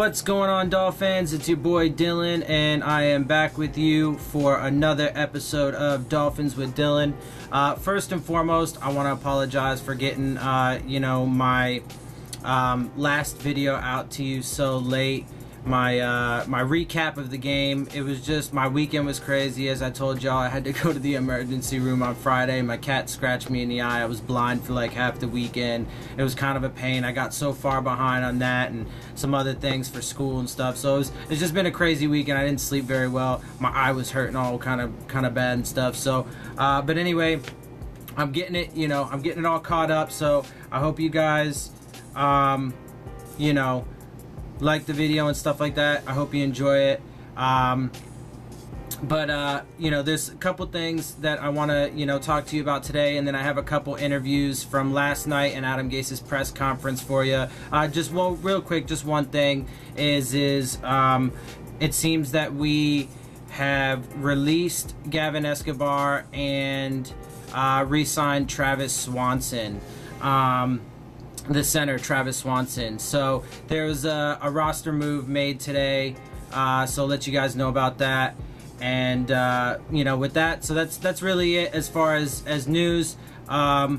What's going on, Dolphins? It's your boy Dillon, and I am back with you for another episode of Dolphins with Dillon. First and foremost, I want to apologize for getting, my last video out to you so late. My recap of the game. It was just, my weekend was crazy. As I told y'all, I had to go to the emergency room on Friday. My cat scratched me in the eye. I was blind for like half the weekend. It was kind of a pain. I got so far behind on that and some other things for school and stuff. So it's just been a crazy weekend. I didn't sleep very well. My eye was hurting all kind of bad and stuff. So, but anyway, I'm getting it. I'm getting it all caught up. So I hope you guys, like the video and stuff like that. I hope you enjoy it. There's a couple things that I want to, talk to you about today, and then I have a couple interviews from last night and Adam Gase's press conference for you. Real quick, just one thing is it seems that we have released Gavin Escobar and re-signed Travis Swanson. The center, Travis Swanson. So there was a roster move made today, so I'll let you guys know about that. And with that, so that's really it as far as news. So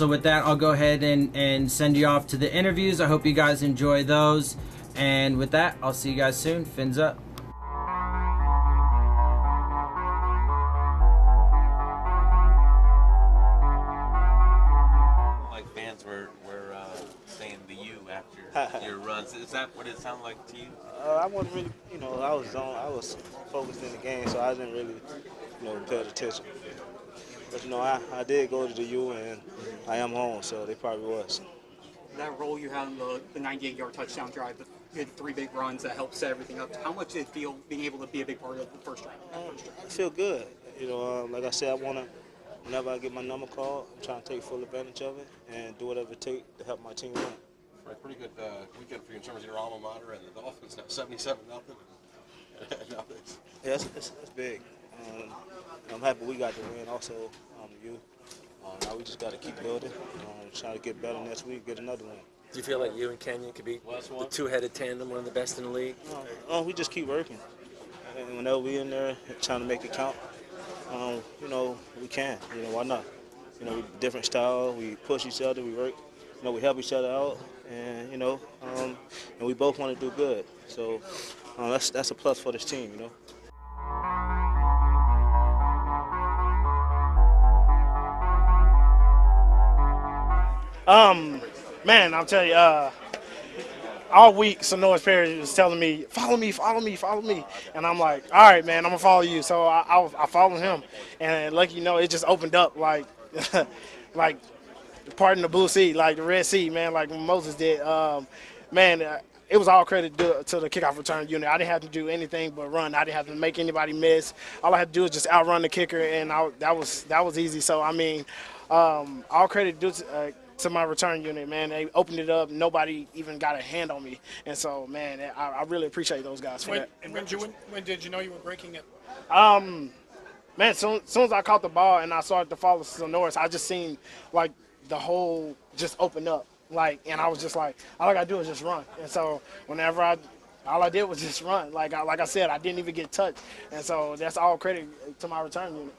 with that, I'll go ahead and send you off to the interviews. I hope you guys enjoy those. And with that, I'll see you guys soon. Fins up. Your runs. Is that what it sounded like to you? I wasn't really, I was focused in the game, so I didn't really, pay attention. But, I did go to the U, and I am home, so they probably was. That role you had in the 98-yard touchdown drive, you had 3 big runs that helped set everything up. How much did it feel being able to be a big part of the first drive? I feel good. Like I said, whenever I get my number called, I'm trying to take full advantage of it and do whatever it takes to help my team win. Pretty good weekend for you in terms of your alma mater and the Dolphins now 77-0. Yeah, it's big. I'm happy we got the win. Also, you. Now we just got to keep building. Try to get better next week, get another win. Do you feel like you and Kenyon could be the two-headed tandem, one of the best in the league? We just keep working. And whenever we in there trying to make it count, we can. Why not? We different style. We push each other. We work. We help each other out. And and we both want to do good, so that's a plus for this team, Man, I'll tell you, all week, Sonoris Perry was telling me, follow me, and I'm like, all right, man, I'm gonna follow you. So I followed him, and like it just opened up like parting the Blue Sea, like the Red Sea, man, like Moses did. It was all credit to the kickoff return unit. I didn't have to do anything but run. I didn't have to make anybody miss. All I had to do was just outrun the kicker, and that was easy. So, all credit due to my return unit, man. They opened it up. Nobody even got a hand on me. And so, man, I really appreciate those guys for that. And when did you know you were breaking it? Man, soon as I caught the ball and I started to follow Sonoris, I just seen, like, the whole just opened up, and I was just like, all I gotta do is just run. And so whenever all I did was just run. Like I said, I didn't even get touched, and so that's all credit to my return unit.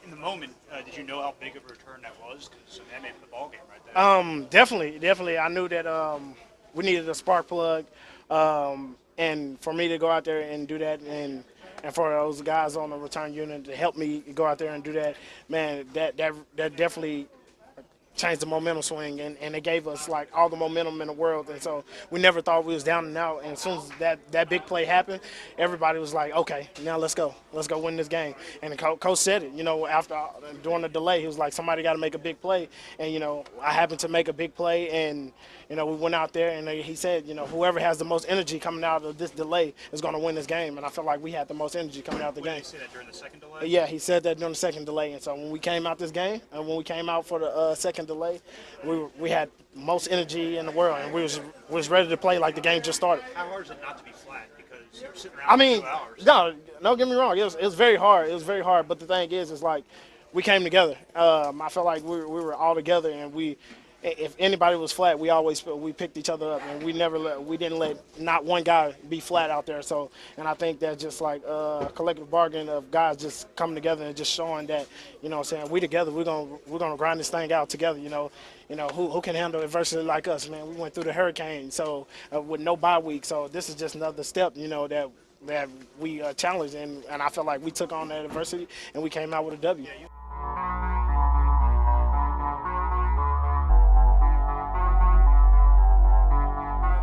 In the moment, did you know how big of a return that was? Because that made the ball game right there. Definitely. I knew that we needed a spark plug, and for me to go out there and do that, and for those guys on the return unit to help me go out there and do that, man, that definitely changed the momentum swing, and it gave us like all the momentum in the world. And so we never thought we was down and out. And as soon as that big play happened, everybody was like, okay, now let's go win this game. And the coach said it, after during the delay, he was like, somebody got to make a big play. And I happened to make a big play, and we went out there, and he said, whoever has the most energy coming out of this delay is going to win this game. And I felt like we had the most energy coming out of the game. Did he say that during the second delay? Yeah, he said that during the second delay. And so when we came out this game, and when we came out for the second delay, we had most energy in the world, and we was ready to play like the game just started. How hard is it not to be flat? Because you're sitting around for 2 hours. No, get me wrong. It was very hard. It was very hard. But the thing is like we came together. I felt like we were all together, and we if anybody was flat, we picked each other up, and we didn't let not one guy be flat out there. So, and I think that's just like a collective bargain of guys just coming together and just showing that, you know what I'm saying, we together, we're gonna grind this thing out together. Who can handle adversity like us, man? We went through the hurricane, so with no bye week. So this is just another step, that we challenged, and I felt like we took on that adversity and we came out with a W.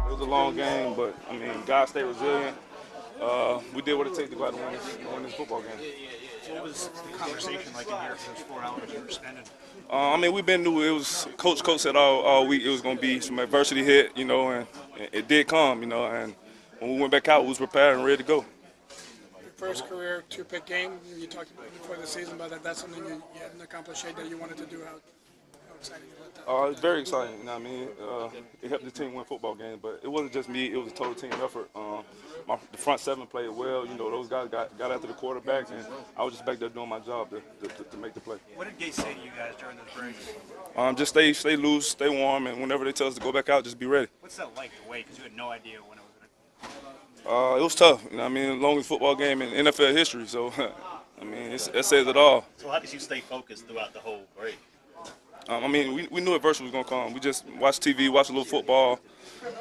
It was a long game, but I mean, guys stayed resilient. We did what it takes to go out and win this football game. What was the conversation like in here for those 4 hours you were spending? I mean, we've been new. It was Coach said all week it was going to be some adversity hit, and it did come, and when we went back out, we was prepared and ready to go. Your first career 2-pick game. You talked about before the season about that. That's something you hadn't accomplished yet that you wanted to do. How exciting is that? It's very exciting. It helped the team win football games, but it wasn't just me. It was a total team effort. The front seven played well. Those guys got after the quarterback, and I was just back there doing my job to make the play. What did Gase say to you guys during those breaks? Just stay loose, stay warm, and whenever they tell us to go back out, just be ready. What's that like to wait? Because you had no idea when it was going to. It was tough. Longest football game in NFL history. So, that says it all. So how did you stay focused throughout the whole break? We knew adversity was going to come. We just watched TV, watched a little football,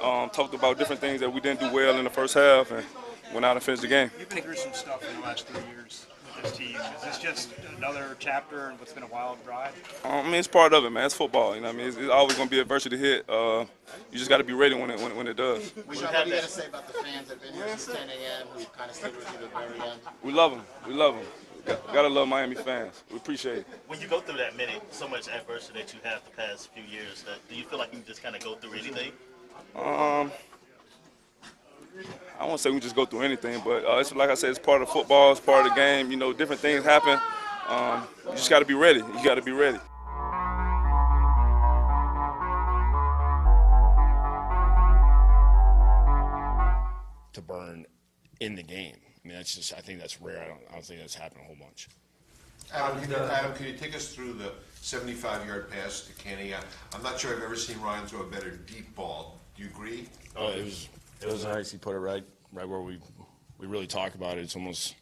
talked about different things that we didn't do well in the first half, and went out and finished the game. You've been through some stuff in the last 3 years with this team. Is this just another chapter in what's been a wild ride? It's part of it, man. It's football. It's always going to be adversity hit. You just got to be ready when it does. What do you got to say about the fans that have been here since 10 a.m. who kind of stayed with you to the very end? We love them. We love them. Gotta love Miami fans. We appreciate it. When you go through that so much adversity that you have the past few years, do you feel like you can just kind of go through anything? I won't say we just go through anything, but it's like I said, it's part of football, it's part of the game. Different things happen. You just got to be ready. You got to be ready. To burn in the game. I think that's rare. I don't think that's happened a whole bunch. Adam, can you take us through the 75-yard pass to Kenny? I'm not sure I've ever seen Ryan throw a better deep ball. Do you agree? Oh, it was nice. He put it right where we really talk about it. It's almost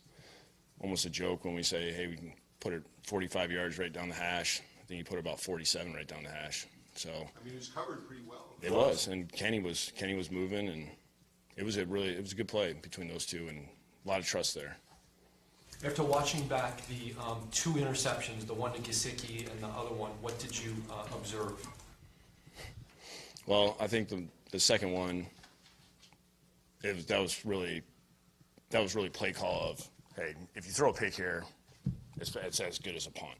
a joke when we say, hey, we can put it 45 yards right down the hash. I think he put about 47 right down the hash. So he was covered pretty well. It was, and Kenny was moving, and it was a good play between those two, and a lot of trust there. After watching back the 2 interceptions, the one to Gesicki and the other one, what did you observe? Well, I think the second one, that was really play call of, hey, if you throw a pick here, it's as good as a punt.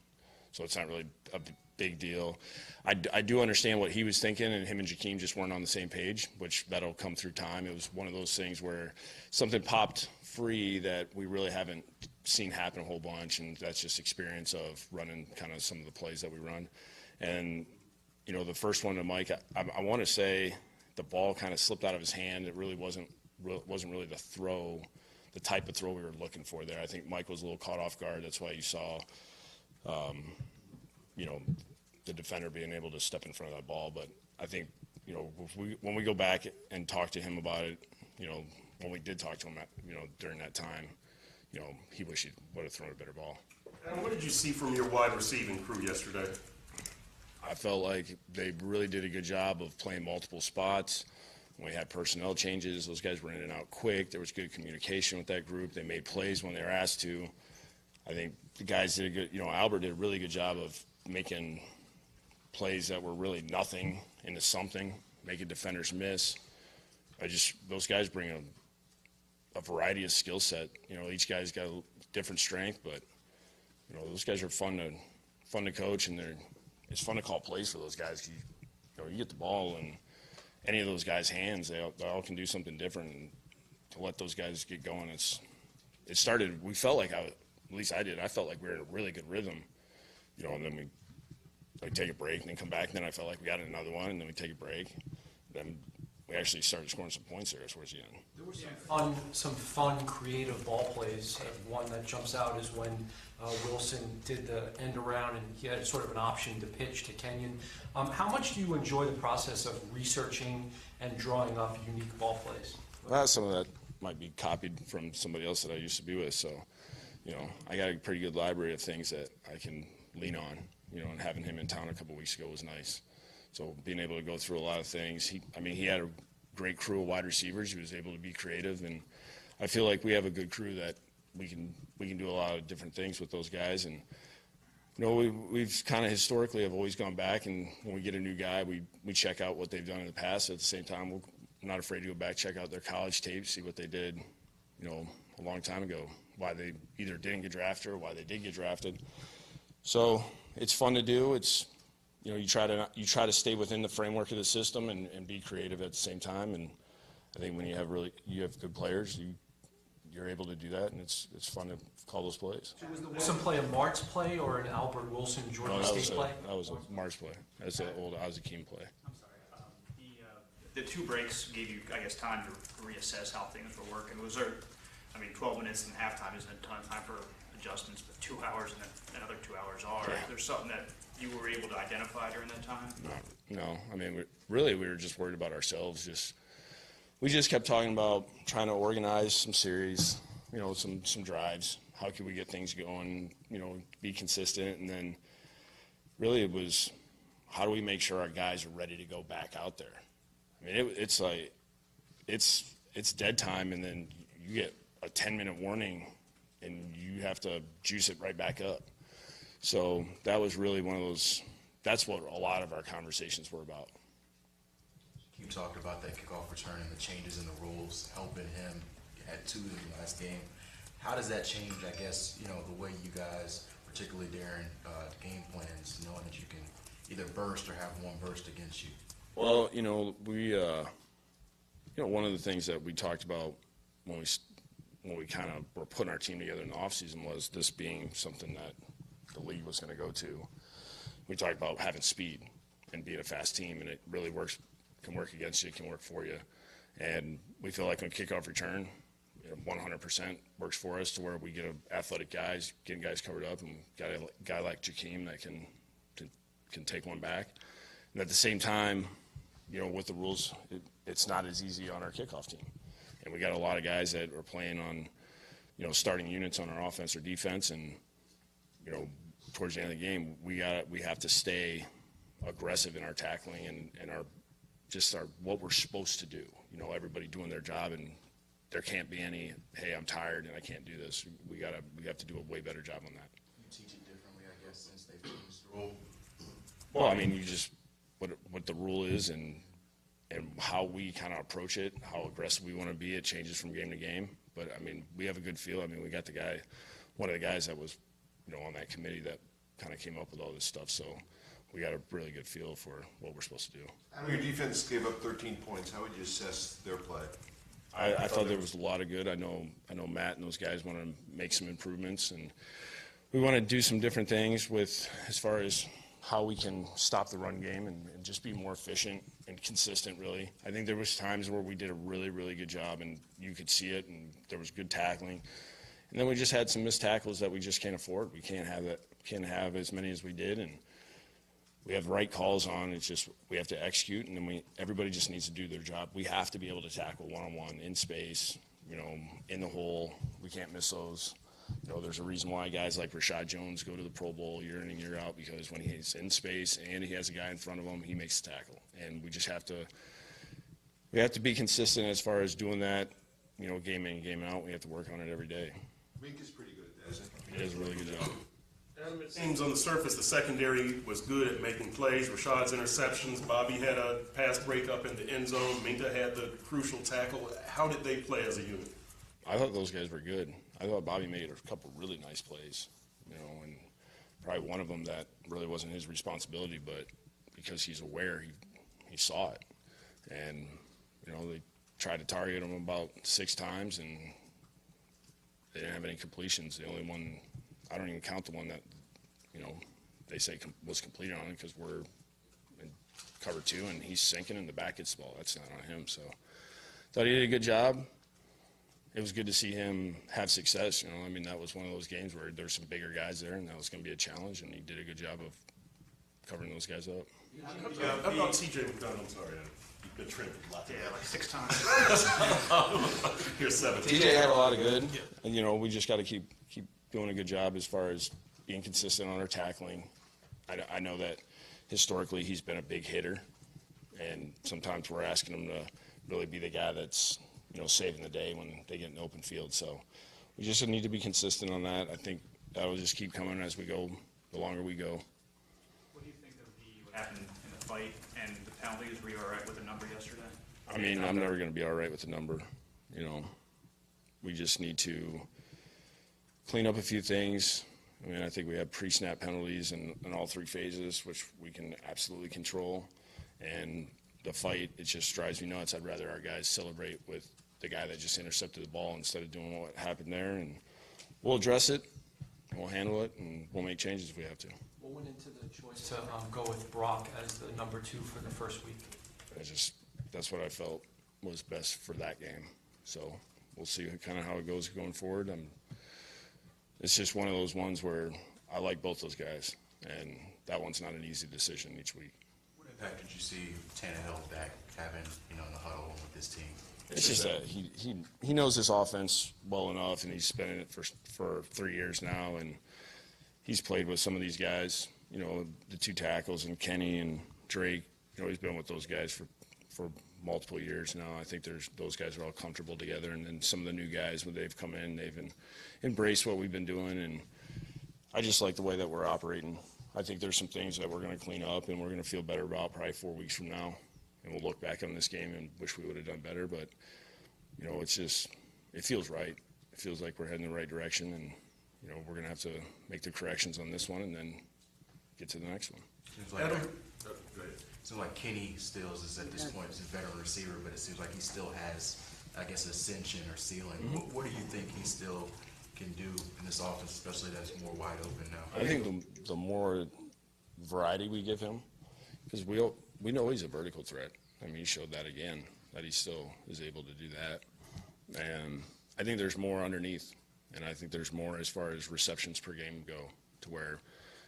So it's not really a big deal. I do understand what he was thinking, and him and Jakeem just weren't on the same page, which that'll come through time. It was one of those things where something popped free that we really haven't seen happen a whole bunch, and that's just experience of running kind of some of the plays that we run. And, the first one to Mike, I want to say the ball kind of slipped out of his hand. It really wasn't really the type of throw we were looking for there. I think Mike was a little caught off guard. That's why you saw, the defender being able to step in front of that ball. But I think, when we go back and talk to him about it, when we did talk to him, during that time, he wished he would have thrown a better ball. And what did you see from your wide receiving crew yesterday? I felt like they really did a good job of playing multiple spots. When we had personnel changes, those guys were in and out quick. There was good communication with that group. They made plays when they were asked to. I think the guys did a good, Albert did a really good job of making plays that were really nothing into something, making defenders miss. Those guys bring a variety of skill set. Each guy's got a different strength, but those guys are fun to coach, and it's fun to call plays for those guys. You get the ball in any of those guys' hands, they all can do something different. And to let those guys get going, it started. We felt like at least I did. I felt like we were in a really good rhythm, and then we take a break and then come back. And then I felt like we got another one, and then we take a break. Then we actually started scoring some points there towards the end. There were some fun, creative ball plays. One that jumps out is when Wilson did the end around and he had sort of an option to pitch to Kenyon. How much do you enjoy the process of researching and drawing up unique ball plays? Well, some of that might be copied from somebody else that I used to be with. So, I got a pretty good library of things that I can lean on. And having him in town a couple weeks ago was nice. So being able to go through a lot of things. He had a great crew of wide receivers. He was able to be creative, and I feel like we have a good crew that we can do a lot of different things with those guys. And we've kind of historically have always gone back, and when we get a new guy, we check out what they've done in the past. At the same time, we're not afraid to go back, check out their college tape, see what they did, a long time ago, why they either didn't get drafted or why they did get drafted. So it's fun to do. It's you try to stay within the framework of the system and be creative at the same time. And I think when you have good players, you're able to do that, and it's fun to call those plays. So was the Wilson play a Martz play or an Albert Wilson Georgia State play? That was a Martz play. That's an old Jakeem play. I'm sorry. The two breaks gave you, I guess, time to reassess how things were working. Was there, 12 minutes and halftime isn't a ton of time for adjustments, but 2 hours and then another 2 hours are. Yeah. There's something that you were able to identify during that time? No. We were just worried about ourselves. We just kept talking about trying to organize some series, some drives. How could we get things going, be consistent. And then really it was, how do we make sure our guys are ready to go back out there? It's like, it's dead time, and then you get a 10-minute warning and you have to juice it right back up. So that was really one of those, that's what a lot of our conversations were about. You talked about that kickoff return and the changes in the rules helping him. You had 2 in the last game. How does that change, I guess, the way you guys, particularly during game plans, knowing that you can either burst or have one burst against you? Well, one of the things that we talked about when we kind of were putting our team together in the offseason was this being something that the league was going to go to. We talked about having speed and being a fast team, and it really can work against you, can work for you. And we feel like on kickoff return, 100% works for us to where we get athletic guys, getting guys covered up, and got a guy like Jakeem that can take one back. And at the same time, with the rules, it's not as easy on our kickoff team. And we got a lot of guys that are playing on, starting units on our offense or defense, and towards the end of the game, we have to stay aggressive in our tackling and our what we're supposed to do. Everybody doing their job, and there can't be any, hey, I'm tired and I can't do this. We have to do a way better job on that. You teach it differently, I guess, since they've changed the rule. Well, you just what the rule is and how we kind of approach it, how aggressive we want to be. It changes from game to game, but we have a good feel. We got one of the guys that was on that committee that kind of came up with all this stuff. So we got a really good feel for what we're supposed to do. Your defense gave up 13 points. How would you assess their play? I thought there was a lot of good. I know Matt and those guys want to make some improvements, and we want to do some different things as far as how we can stop the run game and just be more efficient and consistent, really. I think there was times where we did a really, really good job, and you could see it, and there was good tackling. And then we just had some missed tackles that we just can't afford. We can't have as many as we did, and we have the right calls on. It's just we have to execute, and then everybody just needs to do their job. We have to be able to tackle one-on-one in space, in the hole. We can't miss those. There's a reason why guys like Reshad Jones go to the Pro Bowl year in and year out, because when he's in space and he has a guy in front of him, he makes the tackle. And we just have to be consistent as far as doing that, game in, game out. We have to work on it every day. Wink is pretty good at that, isn't he? He does a really good job. It seems on the surface the secondary was good at making plays. Rashad's interceptions, Bobby had a pass breakup in the end zone, Minka had the crucial tackle. How did they play as a unit? I thought those guys were good. I thought Bobby made a couple really nice plays, and probably one of them that really wasn't his responsibility, but because he's aware, he saw it. And, they tried to target him about 6 times, and they didn't have any completions. The only one, I don't even count the one that, they say was completed on it, because we're in cover 2, and he's sinking in the back gets the ball. That's not on him. So thought he did a good job. It was good to see him have success. You know, I mean, that was one of those games where there's some bigger guys there, and that was going to be a challenge, and he did a good job of covering those guys up. How about TJ McDonald? I'm sorry, you've been trending a lot. Yeah, like 6 times. Here's 7. TJ had a lot of good, and, you know, we just got to keep doing a good job as far as being consistent on our tackling. I know that historically he's been a big hitter, and sometimes we're asking him to really be the guy that's, you know, saving the day when they get in the open field. So we just need to be consistent on that. I think that will just keep coming as we go, the longer we go. What do you think of what happened in the fight and the penalties? Were you all right with the number yesterday? I mean, I'm never going to be all right with the number. You know, we just need to clean up a few things. I mean, I think we have pre-snap penalties in all 3 phases, which we can absolutely control. And the fight, it just drives me nuts. I'd rather our guys celebrate with the guy that just intercepted the ball instead of doing what happened there. And we'll address it, we'll handle it, and we'll make changes if we have to. What went into the choice to go with Brock as the number 2 for the first week? That's what I felt was best for that game. So we'll see kind of how it goes going forward. It's just one of those ones where I like both those guys, and that one's not an easy decision each week. What impact did you see Tannehill back having, you know, in the huddle with this team? It's just that he knows this offense well enough, and he's been in it for 3 years now, and he's played with some of these guys, you know, the 2 tackles and Kenny and Drake. You know, he's been with those guys for multiple years now. I think those guys are all comfortable together, and then some of the new guys, when they've come in, they've embraced what we've been doing, and I just like the way that we're operating. I think there's some things that we're going to clean up, and we're going to feel better about probably 4 weeks from now, and we'll look back on this game and wish we would have done better. But you know, it feels right. It feels like we're heading in the right direction, and you know, we're going to have to make the corrections on this one and then get to the next one. Seems like Kenny Stills is at this point, he's a veteran receiver, but it seems like he still has, I guess, ascension or ceiling. What do you think he still can do in this offense, especially that's more wide open now? I think the more variety we give him, because we know he's a vertical threat. I mean, he showed that again, that he still is able to do that. And I think there's more underneath, and I think there's more as far as receptions per game go, to where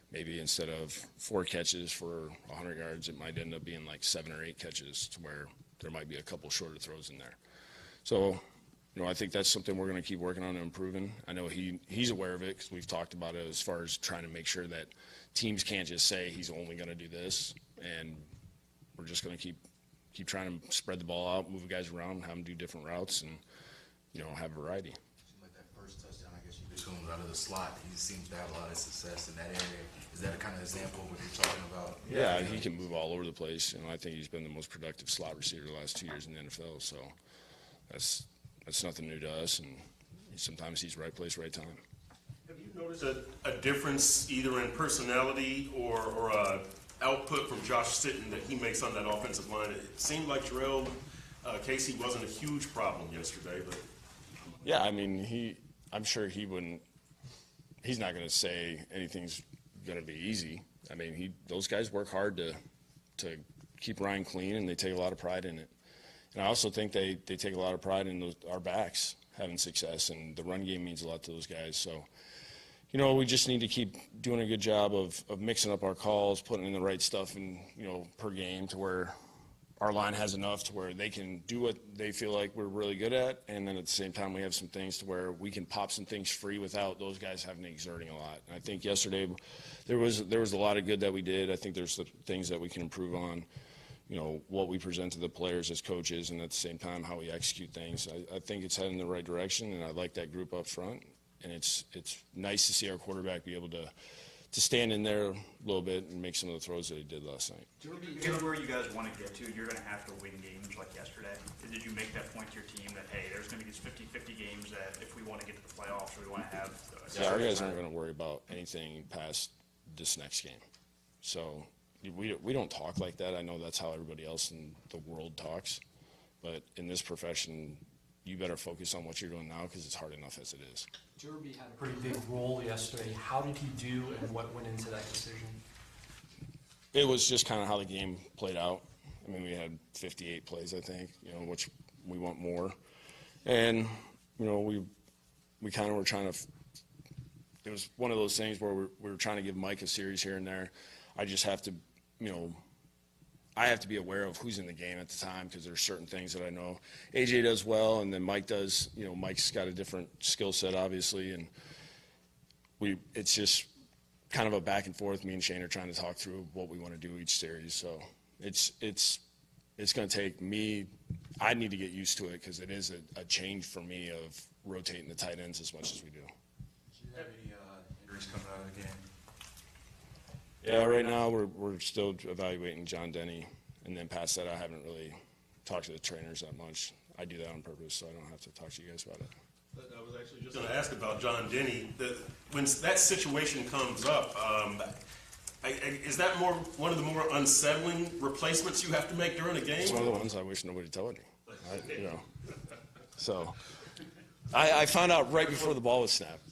maybe instead of 4 catches for 100 yards, it might end up being like 7 or 8 catches, to where there might be a couple shorter throws in there. So, you know, I think that's something we're going to keep working on and improving. I know he's aware of it, because we've talked about it as far as trying to make sure that teams can't just say he's only going to do this, and we're just going to keep trying to spread the ball out, move the guys around, have them do different routes, and, you know, have variety. Like that first touchdown, I guess you could him out of the slot. He seems to have a lot of success in that area. Is that a kind of example of what you're talking about? Yeah, he can move all over the place. You know, I think he's been the most productive slot receiver the last 2 years in the NFL. So that's nothing new to us, and sometimes he's right place, right time. Have you noticed a difference either in personality or output from Josh Sitton that he makes on that offensive line? It seemed like Jarrell Casey wasn't a huge problem yesterday, but yeah, I mean, I'm sure he wouldn't. He's not going to say anything's going to be easy. I mean, those guys work hard to keep Ryan clean, and they take a lot of pride in it. And I also think they take a lot of pride in our backs having success, and the run game means a lot to those guys. So, you know, we just need to keep doing a good job of mixing up our calls, putting in the right stuff in, you know, per game, to where our line has enough to where they can do what they feel like we're really good at, and then at the same time we have some things to where we can pop some things free without those guys having to exerting a lot. And I think yesterday there was a lot of good that we did. I think there's things that we can improve on, you know, what we present to the players as coaches, and at the same time how we execute things. I think it's heading in the right direction, and I like that group up front. And it's nice to see our quarterback be able to stand in there a little bit and make some of the throws that he did last night. Given where you guys want to get to, you're going to have to win games like yesterday. Did you make that point to your team that, hey, there's going to be these 50-50 games that if we want to get to the playoffs or we want to have yeah, our guys aren't going to worry about anything past this next game. So we don't talk like that. I know that's how everybody else in the world talks. But in this profession, you better focus on what you're doing now, because it's hard enough as it is. Derby had a pretty big role yesterday. How did he do, and what went into that decision? it was just kind of how the game played out. I mean, we had 58 plays, I think, which we want more. And, we kind of were trying to – it was one of those things where we were trying to give Mike a series here and there. I just have to, I have to be aware of who's in the game at the time because there's certain things that I know AJ does well, and then Mike does. Mike's got a different skill set, obviously, and it's just kind of a back and forth. Me and Shane are trying to talk through what we want to do each series. So it's going to take me. I need to get used to it because it is a change for me of rotating the tight ends as much as we do. Do you have any injuries coming out of the game? Yeah, right now we're still evaluating John Denny, and then past that I haven't really talked to the trainers that much. I do that on purpose, so I don't have to talk to you guys about it. I was actually just going to ask about John Denny. When that situation comes up, is that one of the more unsettling replacements you have to make during a game? It's one of the ones I wish nobody told me. So I found out right before the ball was snapped.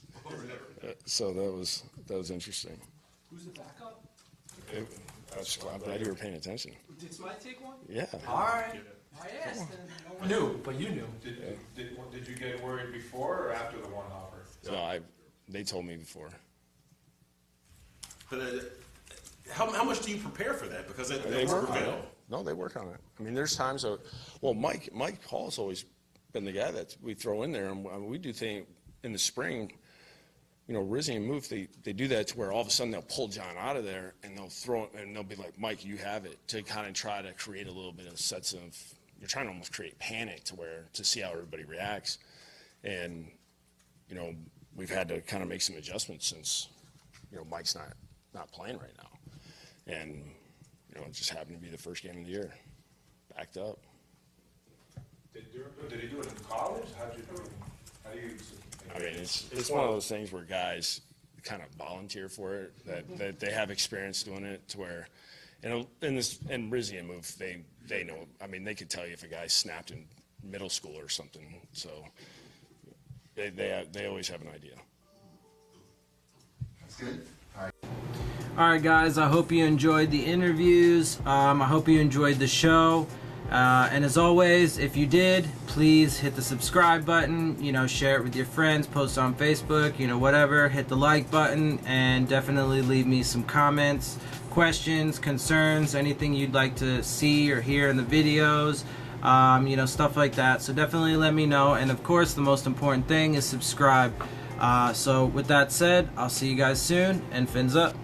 So that was interesting. Who's the backup? I'm glad you were paying attention. Did Smythe take one? Yeah. All right. I asked, and no one knew, but you knew. Did you get worried before or after the one hopper? No, they told me before. But how much do you prepare for that? Because they work on it. No, they work on it. I mean, there's times Mike Hall's always been the guy that we throw in there, and we do things in the spring. Rizzy and Moof, they do that to where all of a sudden they'll pull John out of there and they'll throw it, and they'll be like, Mike, you have it, to kind of try to create a little bit of sense of, you're trying to almost create panic to see how everybody reacts. And, we've had to kind of make some adjustments since, Mike's not playing right now. And, it just happened to be the first game of the year, backed up. Did he do it in college? How do you I mean, it's one of those things where guys kind of volunteer for it, that they have experience doing it to where, and Rizzy and Moof, they know. I mean, they could tell you if a guy snapped in middle school or something. So they always have an idea. That's good. All right, guys, I hope you enjoyed the interviews. I hope you enjoyed the show. And as always, if you did, please hit the subscribe button, share it with your friends, post on Facebook, whatever, hit the like button, and definitely leave me some comments, questions, concerns, anything you'd like to see or hear in the videos, stuff like that. So definitely let me know. And of course, the most important thing is subscribe. So with that said, I'll see you guys soon, and fins up.